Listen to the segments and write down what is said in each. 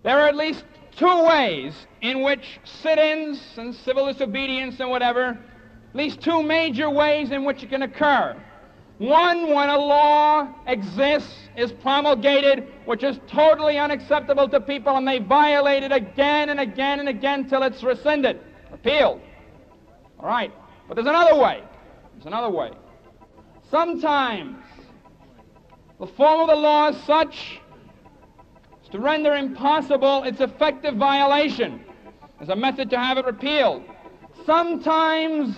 There are at least two ways in which sit-ins and civil disobedience and whatever, at least two major ways in which it can occur. One, when a law exists, is promulgated, which is totally unacceptable to people, and they violate it again and again and again till it's rescinded, repealed. All right, but there's another way. There's another way. Sometimes the form of the law is such as to render impossible its effective violation. There's a method to have it repealed. Sometimes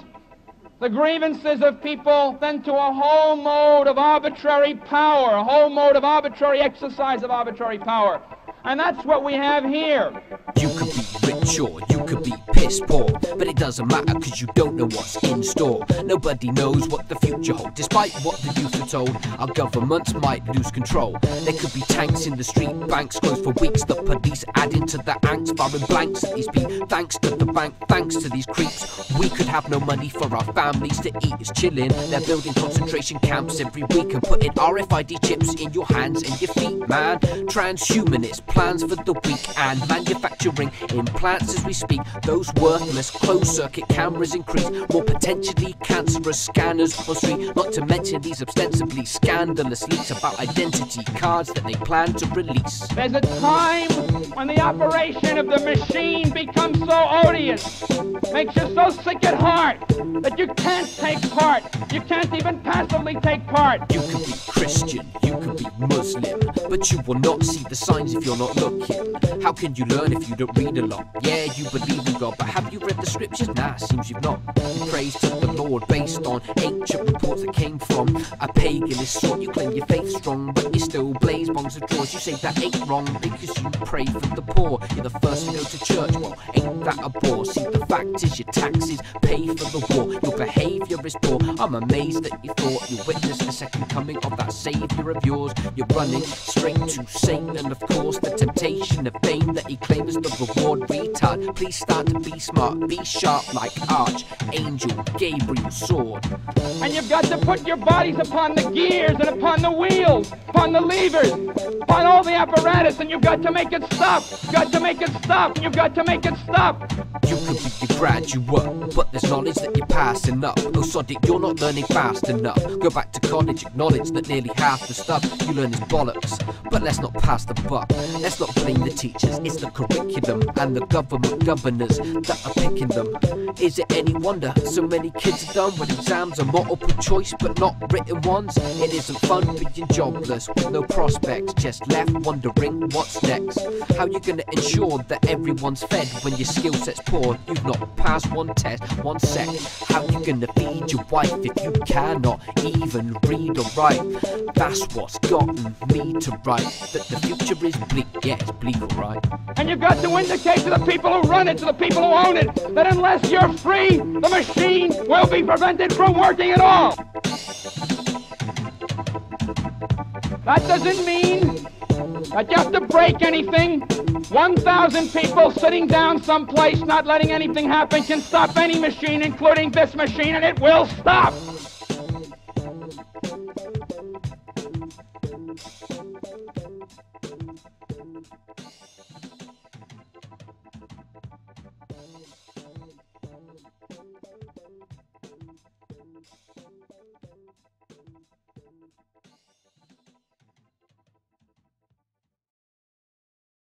the grievances of people then to a whole mode of arbitrary power, a whole mode of arbitrary exercise of arbitrary power. And that's what we have here. You could be rich or you could be piss poor, but it doesn't matter because you don't know what's in store. Nobody knows what the future holds. Despite what the youth are told, our governments might lose control. There could be tanks in the street, banks closed for weeks, the police add into the angst, firing blanks at these people. Thanks to the bank, thanks to these creeps, we could have no money for our families to eat. It's chilling. They're building concentration camps every week and putting RFID chips in your hands and your feet, man. Transhumanist plans for the weak and manufacturing implants as we speak. Those worthless closed-circuit cameras increase, more potentially cancerous scanners on street, not to mention these ostensibly scandalous leaks about identity cards that they plan to release. There's a time when the operation of the machine becomes so odious, makes you so sick at heart, that you can't take part. You can't even passively take part. You could be Christian, you could be Muslim, but you will not see the signs if you're not looking. How can you learn if you don't read a lot? Yeah, you believe in God, but have you read the scriptures? Nah, seems you've not. You praise to the Lord based on ancient reports that came from a paganist sort. You claim your faith strong, but you still blaze bongs of drawers. You say that ain't wrong because you pray for the poor. You're the first to go to church, well, ain't that a bore? See, the fact is your taxes pay for the war. Your behaviour is poor. I'm amazed that you thought you witnessed the second coming of that saviour of yours. You're running straight to Satan, and of course the temptation of fame that he claims the reward. Retard, please start to be smart, be sharp like Archangel Gabriel's sword. And you've got to put your bodies upon the gears and upon the wheels, upon the levers, upon all the apparatus, and you've got to make it stop. You've got to make it stop, and you've got to make it stop. You could be a graduate, but there's knowledge that you're passing up. Oh sodic, you're not learning fast enough. Go back to college, acknowledge that nearly half the stuff you learn is bollocks. But let's not pass the buck. Let's not blame the teachers, it's the curriculum and the government governors that are picking them. Is it any wonder so many kids are done with exams and multiple choice but not written ones? It isn't fun being jobless with no prospects, just left wondering what's next. How you gonna ensure that everyone's fed when your skill set's poor? You've not passed one test, one sec. How you gonna feed your wife if you cannot even read or write? That's what's gotten me to write that the future is bleak. Yeah, it's bleak, alright. And you've got to indicate to the people who run it, to the people who own it, that unless you're free, the machine will be prevented from working at all. That doesn't mean that you have to break anything. 1,000 people sitting down someplace not letting anything happen can stop any machine, including this machine, and it will stop.